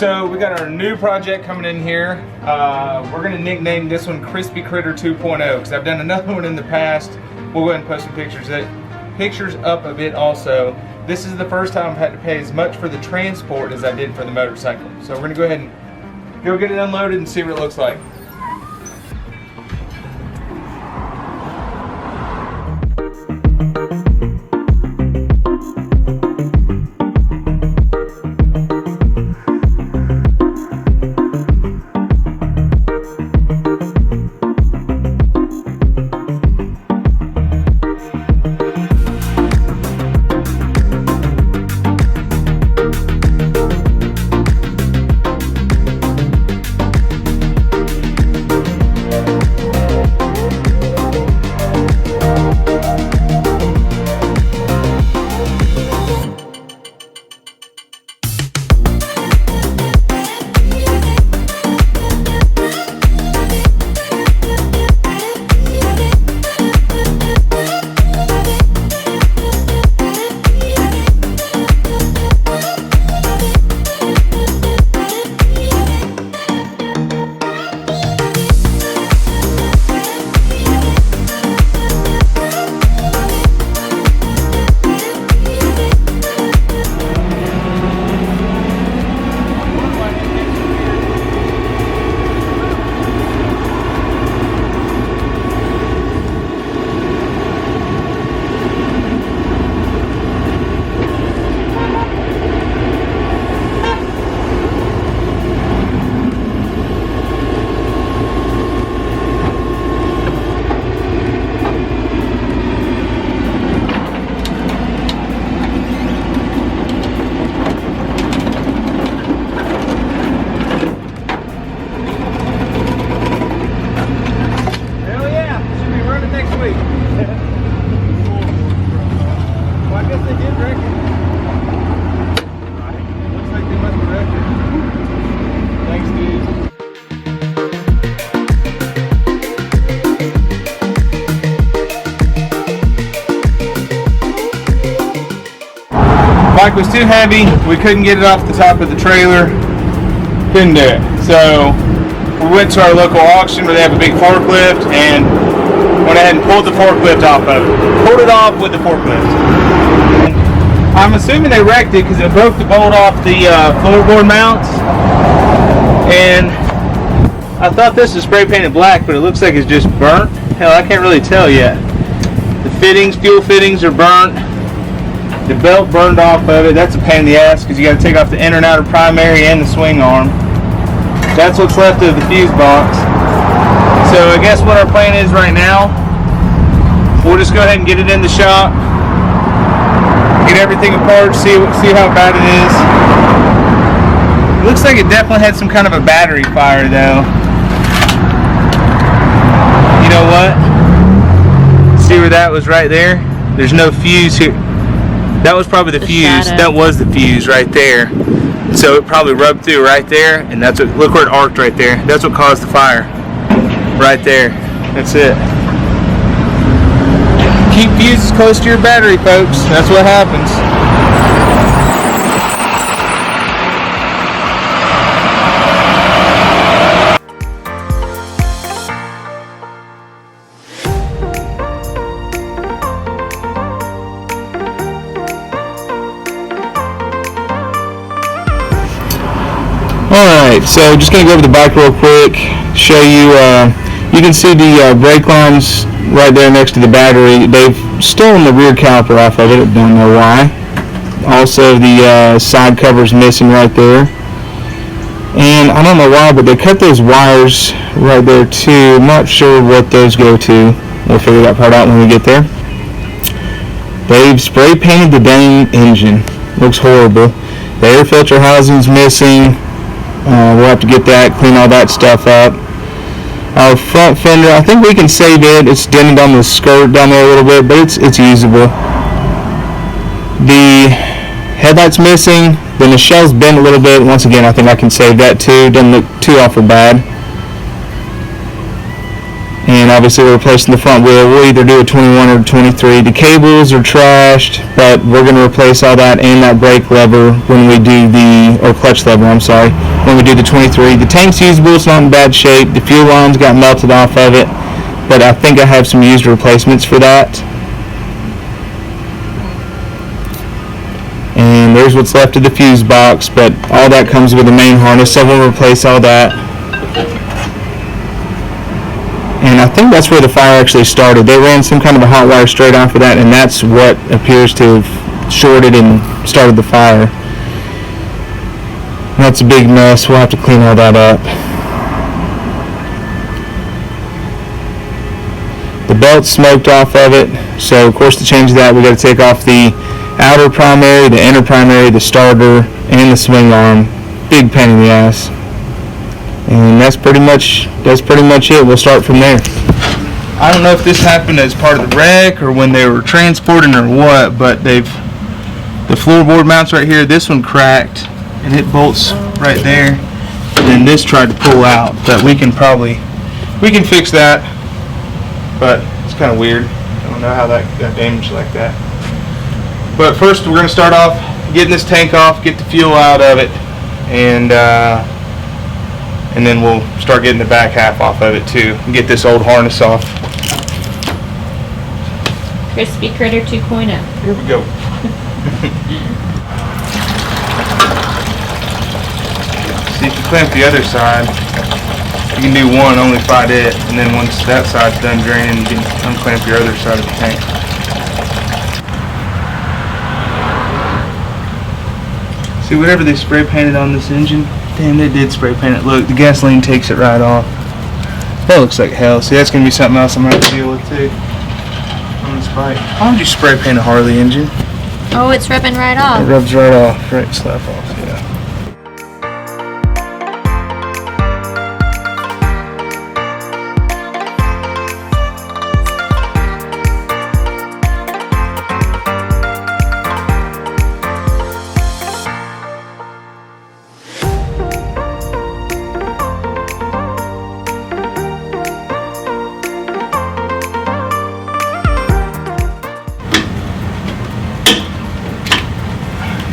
So we got our new project coming in here. We're gonna nickname this one Crispy Critter 2.0 because I've done another one in the past. We'll go ahead and post some pictures up of it also. This is the first time I've had to pay as much for the transport as I did for the motorcycle. So we're gonna go ahead and go get it unloaded and see what it looks like. Bike was too heavy, we couldn't get it off the top of the trailer, couldn't do it. So we went to our local auction where they have a big forklift and went ahead and pulled the forklift off of it. Pulled it off with the forklift. I'm assuming they wrecked it because it broke the bolt off the floorboard mounts. And I thought this was spray painted black, but it looks like it's just burnt. Hell, I can't really tell yet. The fittings, fuel fittings are burnt. The belt burned off of it. That's a pain in the ass because you got to take off the inner and outer primary and the swing arm. That's what's left of the fuse box. So I guess what our plan is right now, we'll just go ahead and get it in the shop, get everything apart, see how bad it is. It looks like it definitely had some kind of a battery fire though. You know what? See where that was right there? There's no fuse here. That was probably the fuse. Shadow. That was the fuse right there. So it probably rubbed through right there, and that's what, look where it arced right there. That's what caused the fire. Right there. That's it. Keep fuses close to your battery, folks. That's what happens. Alright, so just going to go over the bike real quick, show you, you can see the brake lines right there next to the battery. They've stolen the rear caliper off of it, I don't know why. Also the side cover's missing right there. And I don't know why, but they cut those wires right there too. I'm not sure what those go to. We'll figure that part out when we get there. They've spray painted the dang engine. Looks horrible. The air filter housing's missing. We'll have to get that, clean all that stuff up. Our front fender, I think we can save it. It's dented on the skirt down there a little bit, but it's usable. The headlight's missing. The Michelle's bent a little bit. Once again, I think I can save that too. Doesn't look too awful bad. And obviously we're replacing the front wheel. We'll either do a 21 or a 23. The cables are trashed, but we're going to replace all that and that brake lever when we do or clutch lever, I'm sorry, when we do the 23. The tank's usable, it's not in bad shape. The fuel lines got melted off of it, but I think I have some used replacements for that. And there's what's left of the fuse box, but all that comes with the main harness, so we'll replace all that. And I think that's where the fire actually started. They ran some kind of a hot wire straight off of that, and that's what appears to have shorted and started the fire. And that's a big mess. We'll have to clean all that up. The belt's smoked off of it, so of course to change that we got to take off the outer primary, the inner primary, the starter, and the swing arm. Big pain in the ass. And that's pretty much it. We'll start from there. I don't know if this happened as part of the wreck or when they were transporting or what, but the floorboard mounts right here, this one cracked and it bolts right there, and then this tried to pull out, but we can fix that, but it's kind of weird. I don't know how that got damaged like that. But first we're going to start off getting this tank off, get the fuel out of it, and then we'll start getting the back half off of it too, and get this old harness off. Crispy Critter 2.0. Here we go. See, if you clamp the other side, you can do one, only fight it, and then once that side's done draining, you can unclamp your other side of the tank. See, whatever they spray painted on this engine, damn, they did spray paint it. Look, the gasoline takes it right off. That looks like hell. See, that's going to be something else I'm going to have to deal with too on this bike. Why would you spray paint a Harley engine? Oh, it's rubbing right It off. rubs right off, right slap off, yeah.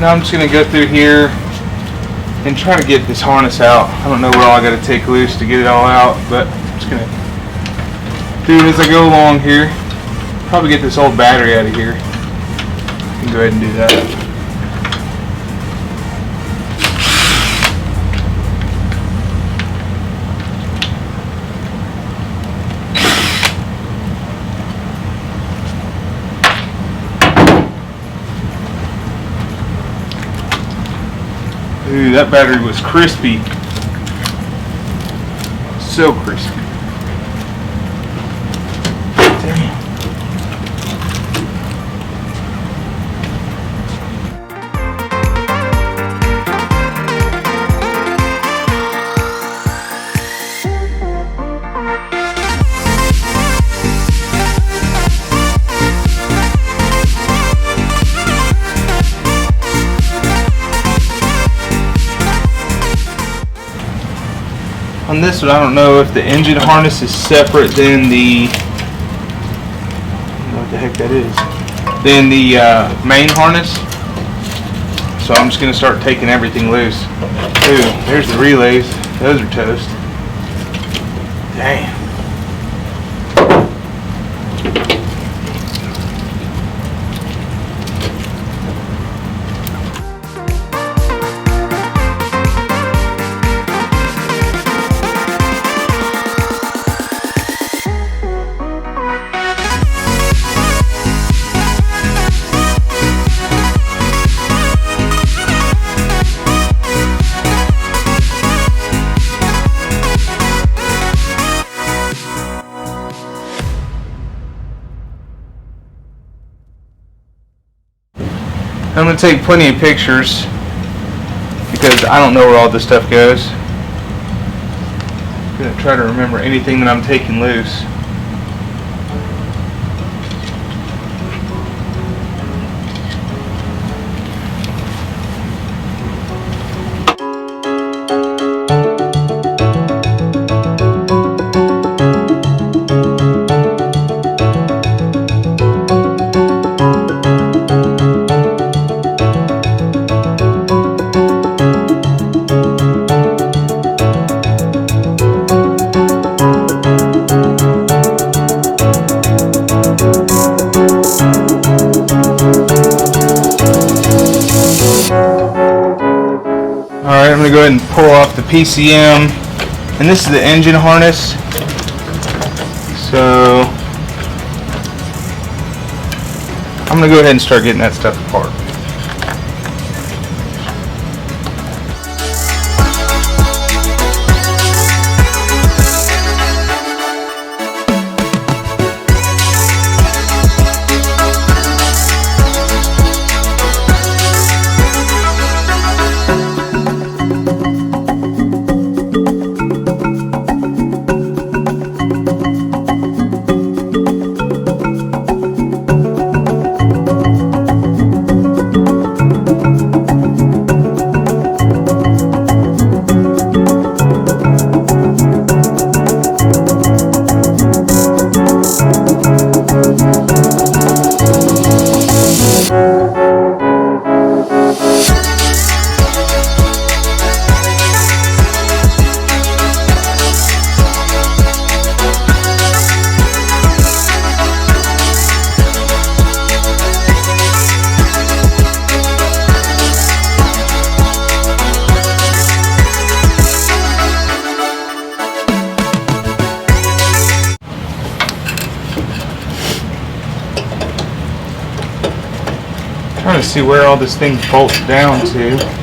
Now I'm just going to go through here and try to get this harness out. I don't know where all I got to take loose to get it all out, but I'm just going to do it as I go along here. Probably get this old battery out of here. I can go ahead and do that. Ooh, that battery was crispy. So crispy. Damn. On this one, I don't know if the engine harness is separate than the, I don't know what the heck that is, than the main harness. So I'm just going to start taking everything loose. Ooh, there's the relays. Those are toast. Damn. I'm going to take plenty of pictures because I don't know where all this stuff goes. I'm going to try to remember anything that I'm taking loose. Alright, I'm going to go ahead and pull off the PCM. And this is the engine harness. So I'm going to go ahead and start getting that stuff apart. Trying to see where all this thing bolts down to.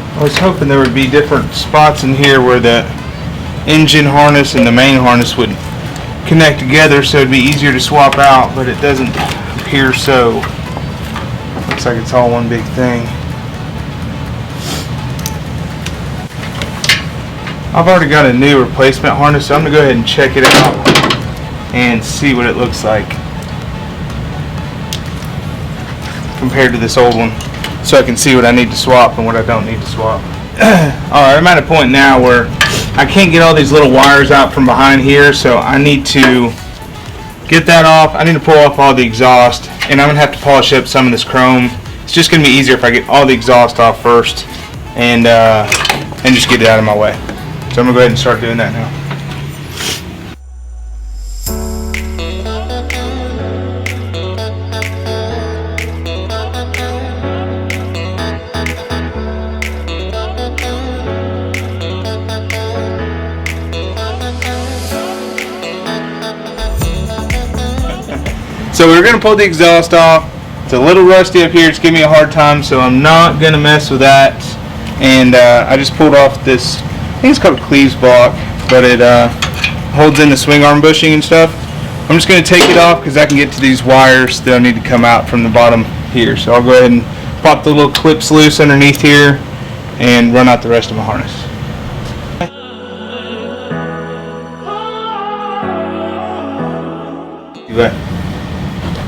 I was hoping there would be different spots in here where the engine harness and the main harness would connect together so it'd be easier to swap out, but it doesn't appear so. Looks like it's all one big thing. I've already got a new replacement harness, so I'm going to go ahead and check it out and see what it looks like compared to this old one, so I can see what I need to swap and what I don't need to swap. Alright, I'm at a point now where I can't get all these little wires out from behind here, so I need to get that off. I need to pull off all the exhaust, and I'm going to have to polish up some of this chrome. It's just going to be easier if I get all the exhaust off first and just get it out of my way. So I'm going to go ahead and start doing that now. So we're going to pull the exhaust off. It's a little rusty up here. It's giving me a hard time, so I'm not going to mess with that. And I just pulled off this, I think it's called a cleaves block, but it holds in the swing arm bushing and stuff. I'm just going to take it off because I can get to these wires that I need to come out from the bottom here. So I'll go ahead and pop the little clips loose underneath here and run out the rest of my harness.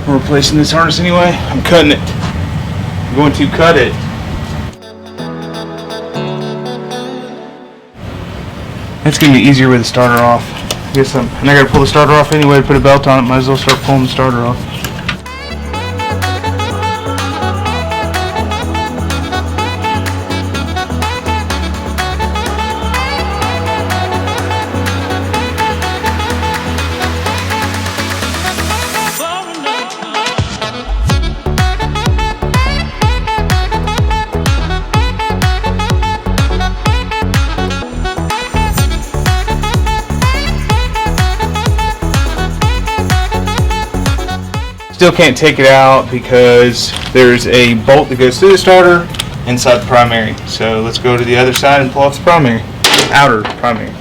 We're replacing this harness anyway. I'm cutting it. I'm going to cut it. It's going to be easier with the starter off. I guess and I got to pull the starter off anyway to put a belt on it. Might as well start pulling the starter off. Still can't take it out because there's a bolt that goes through the starter inside the primary. So let's go to the other side and pull off the primary, outer primary.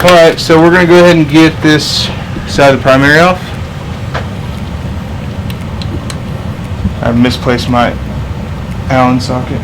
Alright, so we're going to go ahead and get this side of the primary off. I've misplaced my Allen socket.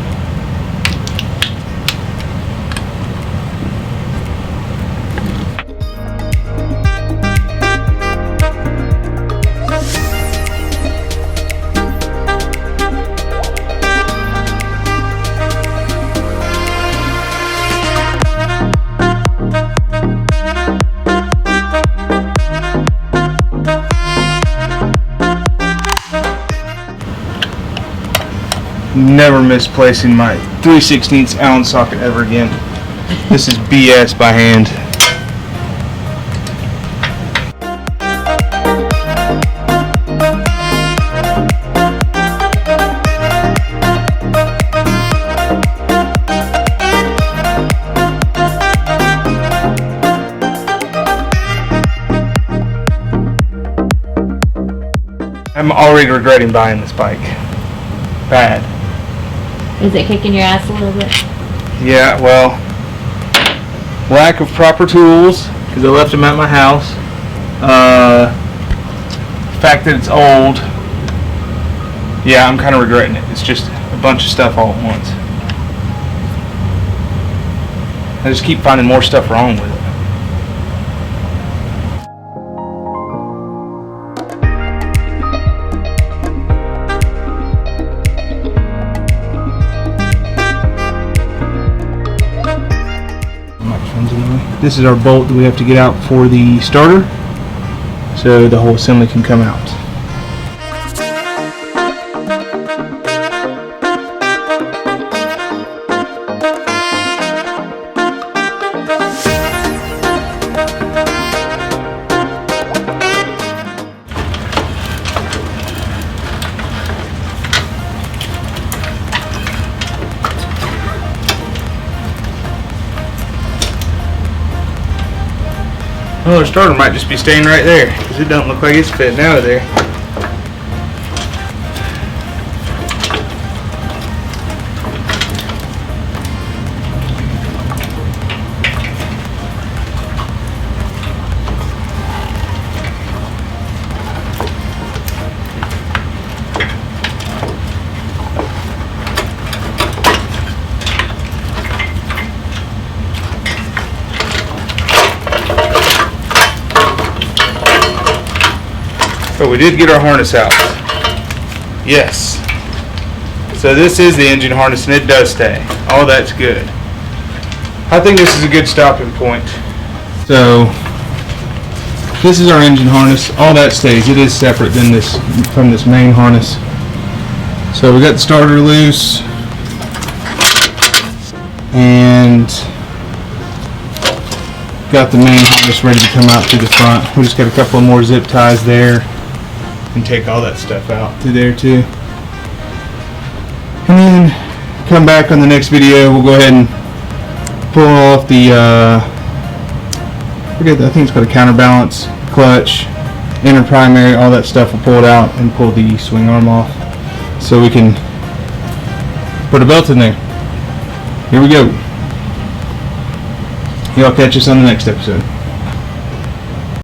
Never misplacing my 3/16 Allen socket ever again. This is BS by hand. I'm already regretting buying this bike. Bad. Is it kicking your ass a little bit? Yeah, well, lack of proper tools, because I left them at my house. Fact that it's old. Yeah, I'm kind of regretting it. It's just a bunch of stuff all at once. I just keep finding more stuff wrong with it. This is our bolt that we have to get out for the starter, so the whole assembly can come out. Well, our starter might just be staying right there, because it don't look like it's fitting out of there. But we did get our harness out. Yes. So this is the engine harness, and it does stay. All that's good. I think this is a good stopping point. So this is our engine harness. All that stays. It is separate than this from this main harness. So we got the starter loose, and got the main harness ready to come out through the front. We just got a couple of more zip ties there. And take all that stuff out through there too. And then come back on the next video. We'll go ahead and pull off the I think it's called a counterbalance, clutch, inner primary, all that stuff. We'll pull it out and pull the swing arm off so we can put a belt in there. Here we go. Y'all catch us on the next episode.